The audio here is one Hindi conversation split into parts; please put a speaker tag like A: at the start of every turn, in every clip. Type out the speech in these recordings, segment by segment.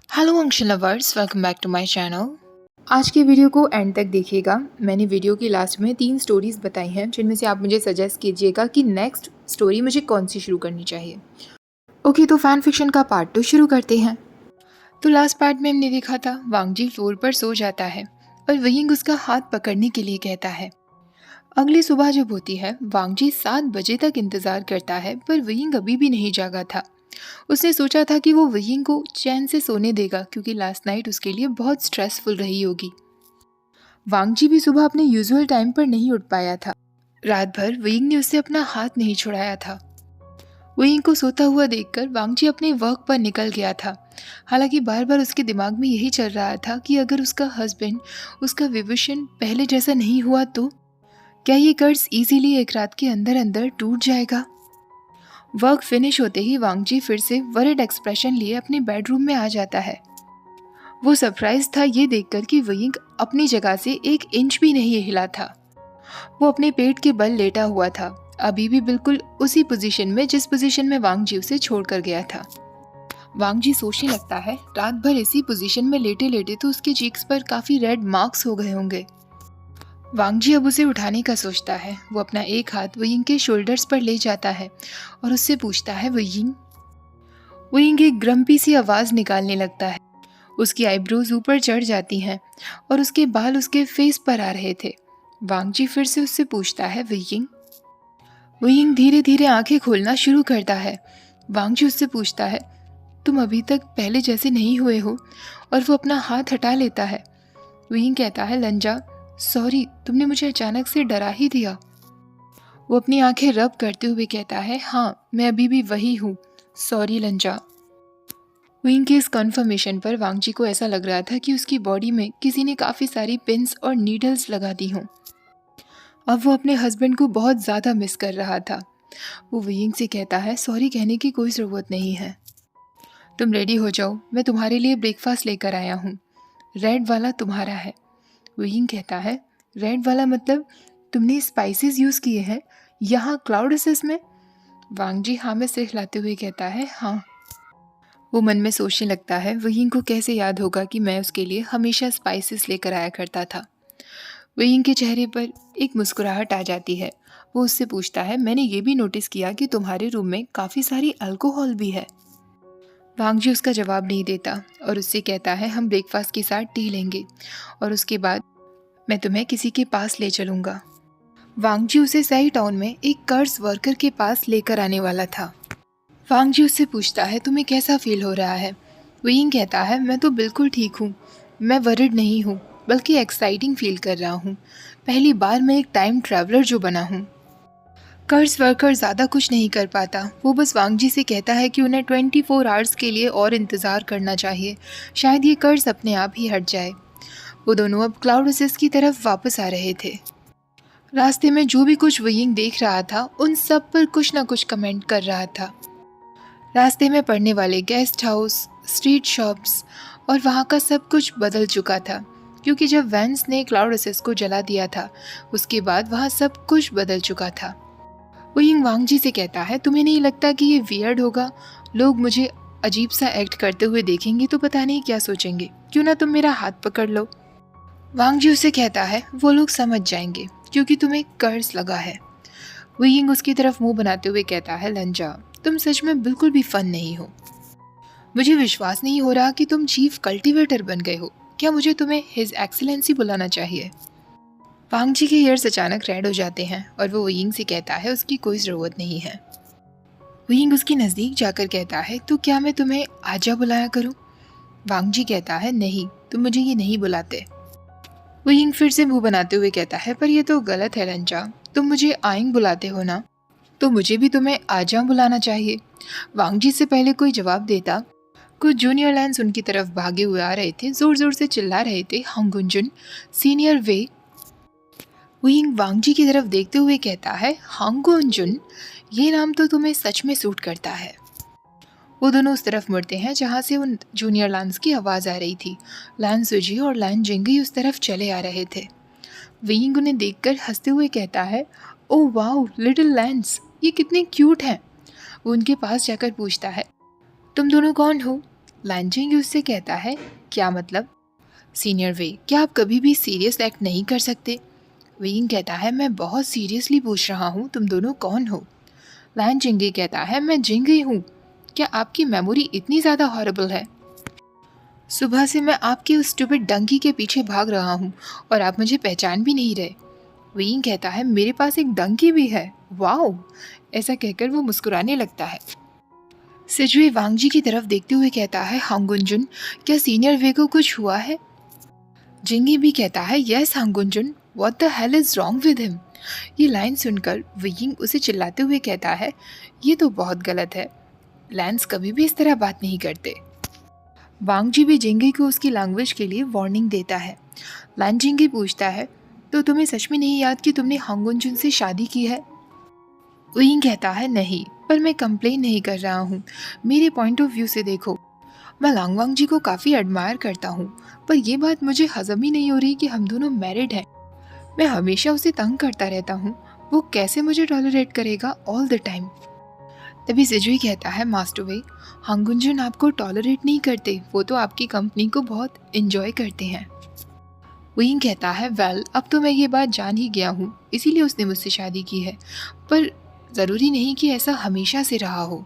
A: Hello Ansh lovers, welcome back to my channel. आज के वीडियो को एंड तक देखिएगा। मैंने वीडियो की लास्ट में 3 स्टोरीज बताई हैं जिनमें से आप मुझे सजेस्ट कीजिएगा कि नेक्स्ट स्टोरी मुझे कौन सी शुरू करनी चाहिए। ओके, तो फैन फिक्शन का पार्ट 2 शुरू करते हैं। तो लास्ट पार्ट में हमने देखा था वांगजी फ्लोर पर सो जाता है और वयिंग उसका हाथ पकड़ने के लिए कहता है। अगली सुबह जब होती है, वांगजी 7 बजे तक इंतजार करता है पर वयिंग अभी भी नहीं जागा था। उसने सोचा था कि वो वयिंग को चैन से सोने देगा क्योंकि लास्ट नाइट उसके लिए बहुत स्ट्रेसफुल रही होगी। वांगजी भी सुबह अपने यूजुअल टाइम पर नहीं उठ पाया था। रात भर वयिंग ने उससे अपना हाथ नहीं छुड़ाया था। वयिंग को सोता हुआ देखकर वांगजी अपने वर्क पर निकल गया था। हालांकि बार बार उसके दिमाग में यही चल रहा था कि अगर उसका हस्बैंड, उसका विविशन पहले जैसा नहीं हुआ तो क्या ये कर्ज इजीली एक रात के अंदर अंदर टूट जाएगा। वर्क फिनिश होते ही वांगजी फिर से वरिड एक्सप्रेशन लिए अपने बेडरूम में आ जाता है। वो सरप्राइज था ये देखकर कि वयिंग अपनी जगह से 1 इंच भी नहीं हिला था। वो अपने पेट के बल लेटा हुआ था, अभी भी बिल्कुल उसी पोजीशन में जिस पोजीशन में वांगजी उसे छोड़कर गया था। वांगजी सोचने लगता है रात भर इसी पोजीशन में लेटे लेटे तो उसके चीक्स पर काफी रेड मार्क्स हो गए होंगे। वांगजी अब उसे उठाने का सोचता है। वो अपना एक हाथ वयिंग के शोल्डर्स पर ले जाता है और उससे पूछता है वयिंग। वयिंग एक ग्रम्पी सी आवाज़ निकालने लगता है। उसकी आईब्रोज ऊपर चढ़ जाती हैं और उसके बाल उसके फेस पर आ रहे थे। वांगजी फिर से उससे पूछता है वयिंग। वयिंग धीरे धीरे आंखें खोलना शुरू करता है। वांगजी उससे पूछता है तुम अभी तक पहले जैसे नहीं हुए हो, और वो अपना हाथ हटा लेता है। वयिंग कहता है लंजा, सॉरी, तुमने मुझे अचानक से डरा ही दिया। वो अपनी आंखें रब करते हुए कहता है हाँ, मैं अभी भी वही हूँ, सॉरी लंजा। वयिंग के इस कन्फर्मेशन पर वांगजी को ऐसा लग रहा था कि उसकी बॉडी में किसी ने काफ़ी सारी पिन्स और नीडल्स लगा दी हों। अब वो अपने हस्बैंड को बहुत ज़्यादा मिस कर रहा था। वो वयिंग से कहता है सॉरी कहने की कोई ज़रूरत नहीं है, तुम रेडी हो जाओ, मैं तुम्हारे लिए ब्रेकफास्ट लेकर आया हूँ। रेड वाला तुम्हारा है। वयिंग कहता है रेड वाला मतलब तुमने स्पाइसेस यूज़ किए हैं यहाँ क्लाउड असेस में। वांगजी हाँ में सिर हिलाते हुए कहता है हाँ। वो मन में सोचने लगता है वयिंग को कैसे याद होगा कि मैं उसके लिए हमेशा स्पाइसेस लेकर आया करता था। वयिंग के चेहरे पर एक मुस्कुराहट आ जाती है। वो उससे पूछता है मैंने ये भी नोटिस किया कि तुम्हारे रूम में काफ़ी सारी अल्कोहल भी है। वांगजी उसका जवाब नहीं देता और उससे कहता है हम ब्रेकफास्ट के साथ टी लेंगे और उसके बाद मैं तुम्हें किसी के पास ले चलूँगा। वांगजी उसे सही टाउन में एक कर्ज वर्कर के पास लेकर आने वाला था। वांगजी उससे पूछता है तुम्हें कैसा फील हो रहा है। वयिंग कहता है मैं तो बिल्कुल ठीक हूँ, मैं वरिड नहीं हूँ बल्कि एक्साइटिंग फील कर रहा हूँ। पहली बार मैं एक टाइम ट्रैवलर जो बना हूँ। कर्ज वर्कर ज़्यादा कुछ नहीं कर पाता। वो बस वांगजी से कहता है कि उन्हें 24 आवर्स के लिए और इंतज़ार करना चाहिए, शायद ये कर्ज अपने आप ही हट जाए। वो दोनों अब क्लाउड असेस की तरफ वापस आ रहे थे। रास्ते में जो भी कुछ वयिंग देख रहा था उन सब पर कुछ ना कुछ कमेंट कर रहा था। रास्ते में पड़ने वाले गेस्ट हाउस, स्ट्रीट शॉप्स और वहाँ का सब कुछ बदल चुका था क्योंकि जब वैंस ने क्लाउड असेस को जला दिया था उसके बाद वहाँ सब कुछ बदल चुका था। वयिंग वांगजी से कहता है तुम्हें नहीं लगता कि ये वियर्ड होगा, लोग मुझे अजीब सा एक्ट करते हुए देखेंगे तो पता नहीं क्या सोचेंगे, क्यों ना तुम मेरा हाथ पकड़ लो। वांगजी उसे कहता है वो लोग समझ जाएंगे क्योंकि तुम्हें कर्ज लगा है। वयिंग उसकी तरफ मुंह बनाते हुए कहता है लंजा, तुम सच में बिल्कुल भी फन नहीं हो। मुझे विश्वास नहीं हो रहा कि तुम चीफ कल्टीवेटर बन गए हो। क्या मुझे तुम्हें हिज एक्सीलेंसी बुलाना चाहिए। वांगजी के ईयर्स अचानक रेड हो जाते हैं और वो वयिंग से कहता है उसकी कोई ज़रूरत नहीं है। वयिंग उसके नज़दीक जाकर कहता है तो क्या मैं तुम्हें आजा बुलाया करूं। वांगजी कहता है नहीं, तुम मुझे ये नहीं बुलाते। वयिंग फिर से मुंह बनाते हुए कहता है पर ये तो गलत है लंजा, तुम मुझे आइंग बुलाते हो ना, तो मुझे भी तुम्हें आजा बुलाना चाहिए। वांगजी से पहले कोई जवाब देता कुछ जूनियर लैंस उनकी तरफ भागे हुए आ रहे थे, जोर जोर से चिल्ला रहे थे हांगुंजुन, सीनियर वे। वयिंग वांगजी की तरफ देखते हुए कहता है हांगुंजुन, ये नाम तो तुम्हें सच में सूट करता है। वो दोनों उस तरफ मुड़ते हैं जहाँ से उन जूनियर लैंस की आवाज़ आ रही थी। लैन सुजी और लैन जिंगी उस तरफ चले आ रहे थे। वयिंग उन्हें देखकर हंसते हुए कहता है ओह वाओ लिटिल लैंस, ये कितने क्यूट हैं। वो उनके पास जाकर पूछता है तुम दोनों कौन हो, लैंजिंग उससे कहता है, क्या मतलब? सीनियर वे, क्या आप कभी भी सीरियस एक्ट नहीं कर सकते? वेइंग कहता है, मैं बहुत सीरियसली पूछ रहा हूँ, तुम दोनों कौन हो? लैन जिंगी कहता है, मैं जिंगी हूँ। क्या आपकी मेमोरी इतनी ज़्यादा हॉरिबल है? सुबह से मैं आपके उस स्टूपिड डंकी के पीछे भाग रहा हूँ और आप मुझे पहचान भी नहीं रहे। वेइंग कहता है, मेरे पास एक डंकी भी है, वाओ। ऐसा कहकर वो मुस्कुराने लगता है। सिजुए वांगजी की तरफ देखते हुए कहता है, हांगुनजुन, क्या सीनियर वे को कुछ हुआ है? जिंगी भी कहता है, यस हांगुनजुन, what the hell is wrong with him? ये लाइन सुनकर वेइंग उसे चिल्लाते हुए कहता है, ये तो बहुत गलत है, लैंस कभी भी इस तरह बात नहीं करते। वांगजी भी जिंगी को उसकी लैंग्वेज के लिए वार्निंग देता है। लैन जिंगी पूछता है, तो तुम्हें सच में नहीं याद कि तुमने हांगुनजुन से शादी की है? वेइंग कहता है, नहीं, पर मैं कंप्लेन नहीं कर रहा हूँ, मेरे पॉइंट ऑफ व्यू से देखो। मैं लांगवांग जी को काफ़ी एडमायर करता हूँ, पर यह बात मुझे हजम ही नहीं हो रही कि हम दोनों मैरिड हैं। मैं हमेशा उसे तंग करता रहता हूँ, वो कैसे मुझे टॉलरेट करेगा ऑल द टाइम? तभी सिजुई कहता है, मास्टर वे, हांगुनजुन आपको टॉलरेट नहीं करते, वो तो आपकी कंपनी को बहुत इंजॉय करते हैं। वेइंग कहता है, वेल, अब तो मैं ये बात जान ही गया हूँ, इसीलिए उसने मुझसे शादी की है, पर ज़रूरी नहीं कि ऐसा हमेशा से रहा हो।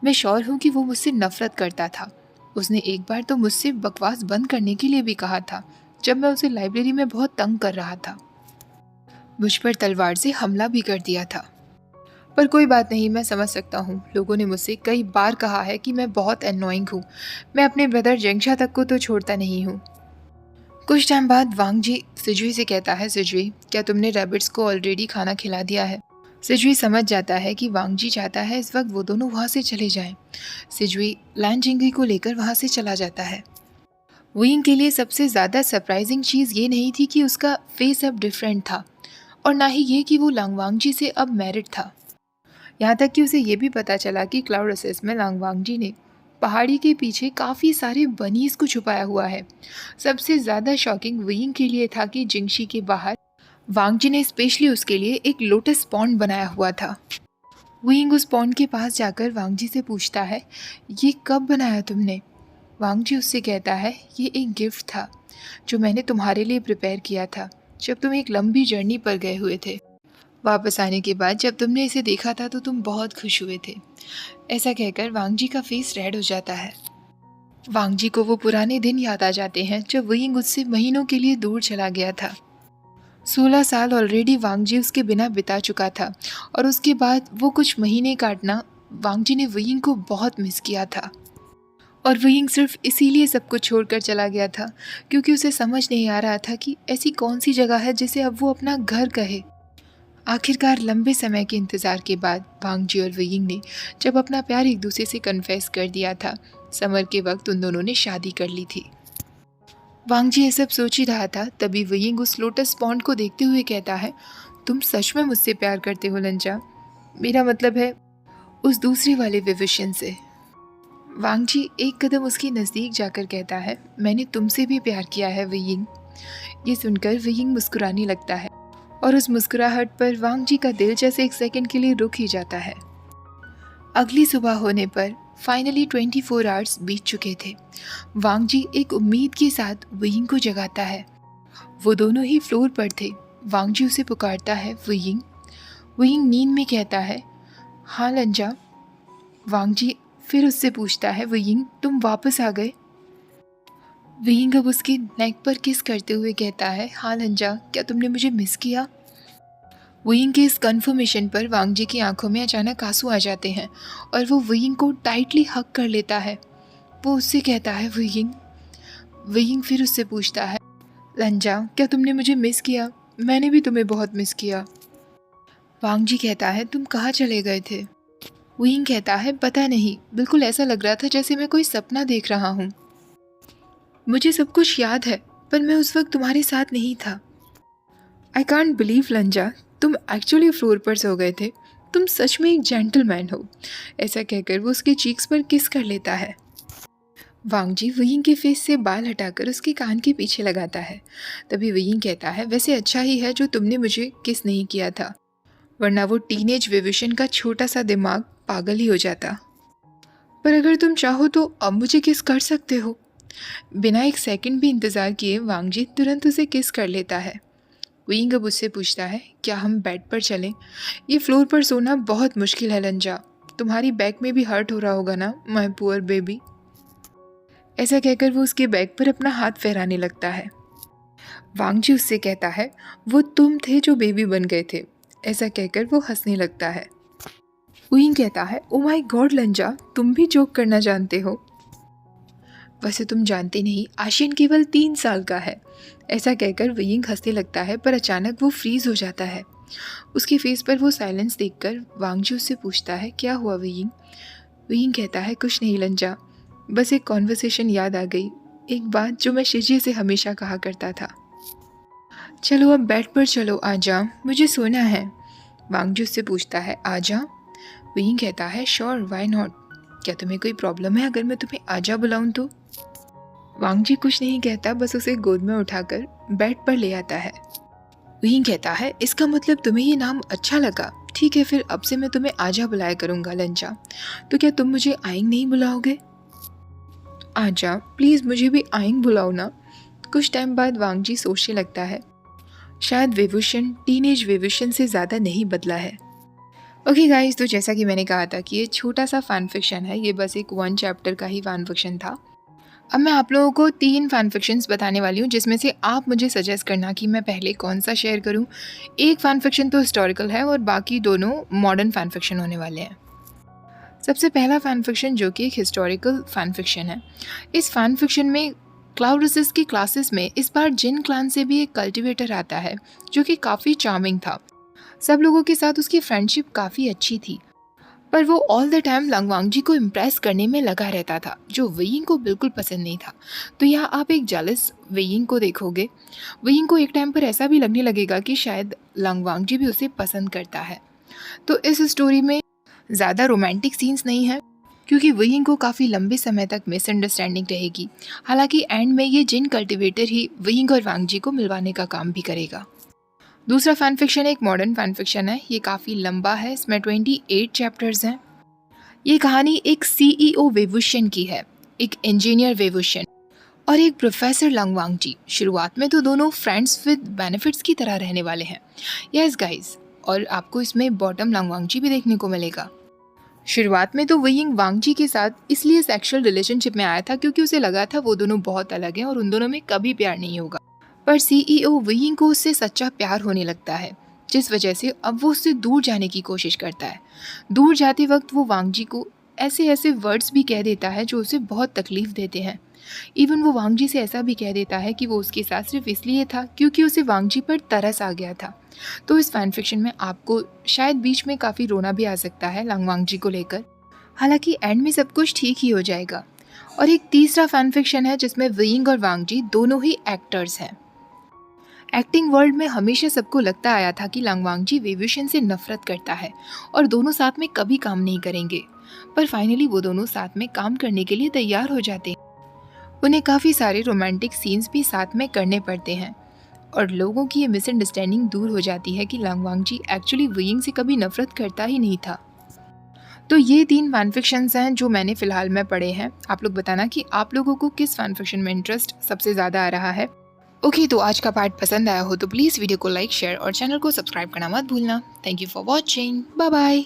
A: मैं श्योर हूँ कि वो मुझसे नफरत करता था। उसने एक बार तो मुझसे बकवास बंद करने के लिए भी कहा था, जब मैं उसे लाइब्रेरी में बहुत तंग कर रहा था। मुझ पर तलवार से हमला भी कर दिया था। पर कोई बात नहीं, मैं समझ सकता हूँ, लोगों ने मुझसे कई बार कहा है कि मैं बहुत एनोइंग हूँ। मैं अपने ब्रदर जेंगशा तक को तो छोड़ता नहीं हूँ। कुछ टाइम बाद वांग जी सिजुई से कहता है, सिजुई, क्या तुमने रैबिट्स को ऑलरेडी खाना खिला दिया है? सिजुई समझ जाता है कि वांगजी चाहता है इस वक्त वो दोनों वहाँ से चले जाएं। सिजुई लैन जिंगी को लेकर वहाँ से चला जाता है। वेइंग के लिए सबसे ज़्यादा सरप्राइजिंग चीज़ ये नहीं थी कि उसका फेस अब डिफरेंट था, और ना ही ये कि वो लांगवांगजी से अब मैरिड था। यहाँ तक कि उसे ये भी पता चला कि क्लाउड असेस में लांगवांगजी ने पहाड़ी के पीछे काफ़ी सारे बनीज को छुपाया हुआ है। सबसे ज़्यादा शॉकिंग वेइंग के लिए था कि जिंगशी के बाहर वांगजी ने स्पेशली उसके लिए एक लोटस पॉन्ड बनाया हुआ था। वेइंग उस पॉन्ड के पास जाकर वांगजी से पूछता है, ये कब बनाया तुमने? वांगजी उससे कहता है, ये एक गिफ्ट था जो मैंने तुम्हारे लिए प्रिपेयर किया था जब तुम एक लंबी जर्नी पर गए हुए थे। वापस आने के बाद जब तुमने इसे देखा था तो तुम बहुत खुश हुए थे। ऐसा कहकर वांगजी का फेस रेड हो जाता है। वांगजी को वो पुराने दिन याद आ जाते हैं जब वेइंग उससे महीनों के लिए दूर चला गया था। 16 साल ऑलरेडी वांगजी उसके बिना बिता चुका था, और उसके बाद वो कुछ महीने काटना वांगजी ने वेइंग को बहुत मिस किया था। और वेइंग सिर्फ इसीलिए सब कुछ छोड़कर चला गया था क्योंकि उसे समझ नहीं आ रहा था कि ऐसी कौन सी जगह है जिसे अब वो अपना घर कहे। आखिरकार लंबे समय के इंतज़ार के बाद वांगजी और वेइंग ने जब अपना प्यार एक दूसरे से कन्फेस कर दिया था, समर के वक्त उन दोनों ने शादी कर ली थी। वांगजी ये सब सोच ही रहा था, तभी वेइंग उस लोटस पॉन्ड को देखते हुए कहता है, तुम सच में मुझसे प्यार करते हो लंचा? मेरा मतलब है उस दूसरे वाले विविशन से। वांगजी एक कदम उसके नज़दीक जाकर कहता है, मैंने तुमसे भी प्यार किया है वेइंग। ये सुनकर वेइंग मुस्कुराने लगता है, और उस मुस्कुराहट पर वांगजी का दिल जैसे एक सेकंड के लिए रुक ही जाता है। अगली सुबह होने पर फाइनली 24 आवर्स बीत चुके थे। वांगजी एक उम्मीद के साथ वेइंग को जगाता है। वो दोनों ही फ्लोर पर थे। वांगजी उसे पुकारता है, वेइंग। वेइंग नींद में कहता है, हाँ लंजा। वांगजी फिर उससे पूछता है, वेइंग तुम वापस आ गए? वेइंग अब उसके नेक पर किस करते हुए कहता है, हाँ लंजा, क्या तुमने मुझे मिस किया? वेइंग के इस कन्फर्मेशन पर वांगजी की आंखों में अचानक आंसू आ जाते हैं और वो वेइंग को टाइटली हग कर लेता है। वो उससे कहता है, वेइंग। वेइंग फिर उससे पूछता है, लंजा, क्या तुमने मुझे मिस किया? मैंने भी तुम्हें बहुत मिस किया। वांगजी कहता है, तुम कहाँ चले गए थे? वेइंग कहता है, पता नहीं, बिल्कुल ऐसा लग रहा था जैसे मैं कोई सपना देख रहा हूँ। मुझे सब कुछ याद है, पर मैं उस वक्त तुम्हारे साथ नहीं था। आई कांट बिलीव लंजा, तुम एक्चुअली फ्लोर पर सो गए थे। तुम सच में एक जेंटलमैन हो। ऐसा कहकर वो उसके चीक्स पर किस कर लेता है। वांगजी वेइंग के फेस से बाल हटाकर उसके कान के पीछे लगाता है। तभी वेइंग कहता है, वैसे अच्छा ही है जो तुमने मुझे किस नहीं किया था, वरना वो टीनेज विविशन का छोटा सा दिमाग पागल ही हो जाता। पर अगर तुम चाहो तो अब मुझे किस कर सकते हो। बिना एक सेकंड भी इंतज़ार किए वांगजी तुरंत उसे किस कर लेता है। विंग अब उससे पूछता है, क्या हम बेड पर चलें? ये फ्लोर पर सोना बहुत मुश्किल है लंजा। तुम्हारी बैक में भी हर्ट हो रहा होगा ना, माय पुअर बेबी। ऐसा कहकर वो उसके बैक पर अपना हाथ फहराने लगता है। वांगजी उससे कहता है, वो तुम थे जो बेबी बन गए थे। ऐसा कहकर वो हंसने लगता है। विंग कहता है, ओ माय गॉड लंजा, तुम भी जोक करना जानते हो। वैसे तुम जानते नहीं, आशियन केवल 3 साल का है। ऐसा कहकर विंग हंसने लगता है, पर अचानक वो फ्रीज हो जाता है। उसके फेस पर वो साइलेंस देखकर वांगजी उससे पूछता है, क्या हुआ विंग? विंग कहता है, कुछ नहीं लंजा, बस एक कॉन्वर्सेशन याद आ गई, एक बात जो मैं शिजी से हमेशा कहा करता था। चलो अब बेड पर चलो, आजा, मुझे सोना है। वांगजी उससे पूछता है, आजा? विंग कहता है, श्योर, व्हाई नॉट। क्या तुम्हें कोई प्रॉब्लम है अगर मैं तुम्हें आजा बुलाऊं तो? वांगजी कुछ नहीं कहता, बस उसे गोद में उठाकर बेड पर ले आता है। विंग कहता है, इसका मतलब तुम्हें ये नाम अच्छा लगा। ठीक है, फिर अब से मैं तुम्हें आजा बुलाया करूंगा लंजा। तो क्या तुम मुझे आइंग नहीं बुलाओगे? आजा, प्लीज़ मुझे भी आइंग बुलाओ ना। कुछ टाइम बाद वांगजी सोचने लगता है, शायद वेवुशन टीनेज वेवुशन से ज़्यादा नहीं बदला है। ओके गाइस, तो जैसा कि मैंने कहा था कि ये छोटा सा फैन फिक्शन है, ये बस एक 1 चैप्टर का ही फैन फिक्शन था। अब मैं आप लोगों को 3 फैन फिक्शंस बताने वाली हूँ, जिसमें से आप मुझे सजेस्ट करना कि मैं पहले कौन सा शेयर करूँ। एक फैन फिक्शन तो हिस्टोरिकल है और बाकी दोनों मॉडर्न फैन फिक्शन होने वाले हैं। सबसे पहला फैन फिक्शन जो कि एक हिस्टोरिकल फैन फिक्शन है। इस फैन फिक्शन में क्लाउडसिस की क्लासेस में इस बार जिन क्लान से भी एक कल्टिवेटर आता है जो कि काफ़ी चार्मिंग था। सब लोगों के साथ उसकी फ्रेंडशिप काफ़ी अच्छी थी, पर वो ऑल द टाइम लंगवांगजी को इम्प्रेस करने में लगा रहता था, जो वेइंग को बिल्कुल पसंद नहीं था। तो यहाँ आप एक जेलस वेइंग को देखोगे। वेइंग को एक टाइम पर ऐसा भी लगने लगेगा कि शायद लंगवांगजी भी उसे पसंद करता है। तो इस स्टोरी में ज़्यादा रोमांटिक सीन्स नहीं है, क्योंकि वेइंग को काफ़ी लंबे समय तक मिसअंडरस्टैंडिंग रहेगी। हालांकि एंड में ये जिन कल्टिवेटर ही वेइंग और वांगजी को मिलवाने का काम भी करेगा। दूसरा फैन फिक्शन एक मॉडर्न फैन फिक्शन है। ये काफ़ी लंबा है, इसमें 28 चैप्टर्स हैं। ये कहानी एक सीईओ वेवुशन की है, एक इंजीनियर वेवुशन और एक प्रोफेसर लंगवांगजी। शुरुआत में तो दोनों फ्रेंड्स विद बेनिफिट्स की तरह रहने वाले हैं। यस गाइस, और आपको इसमें बॉटम लंगवांगजी भी देखने को मिलेगा। शुरुआत में तो वेइंग वांगजी के साथ इसलिए सेक्सुअल रिलेशनशिप में आया था क्योंकि उसे लगा था वो दोनों बहुत अलग हैं और उन दोनों में कभी प्यार नहीं होगा। पर सीईओ वेइंग को उससे सच्चा प्यार होने लगता है, जिस वजह से अब वो उससे दूर जाने की कोशिश करता है। दूर जाते वक्त वो वांगजी को ऐसे ऐसे वर्ड्स भी कह देता है जो उसे बहुत तकलीफ देते हैं। इवन वो वांगजी से ऐसा भी कह देता है कि वो उसके साथ सिर्फ इसलिए था क्योंकि उसे वांगजी पर तरस आ गया था। तो इस फैन फिक्शन में आपको शायद बीच में काफ़ी रोना भी आ सकता है लंगवांगजी को लेकर। हालांकि एंड में सब कुछ ठीक ही हो जाएगा। और एक तीसरा फैन फिक्शन है जिसमें वेइंग और वांगजी दोनों ही एक्टर्स हैं। एक्टिंग वर्ल्ड में हमेशा सबको लगता आया था कि लंगवांगजी वेवुशन से नफरत करता है और दोनों साथ में कभी काम नहीं करेंगे। पर फाइनली वो दोनों साथ में काम करने के लिए तैयार हो जाते हैं। उन्हें काफ़ी सारे रोमांटिक सीन्स भी साथ में करने पड़ते हैं और लोगों की ये मिसअंडरस्टैंडिंग दूर हो जाती है कि लंगवांगजी एक्चुअली वेइंग से कभी नफरत करता ही नहीं था। तो ये 3 फैन फिक्शंस हैं जो मैंने फ़िलहाल में पढ़े हैं। आप लोग बताना कि आप लोगों को किस फैन फिक्शन में इंटरेस्ट सबसे ज़्यादा आ रहा है। ओके, तो आज का पार्ट पसंद आया हो तो प्लीज़ वीडियो को लाइक, शेयर और चैनल को सब्सक्राइब करना मत भूलना। Thank you for watching, bye bye.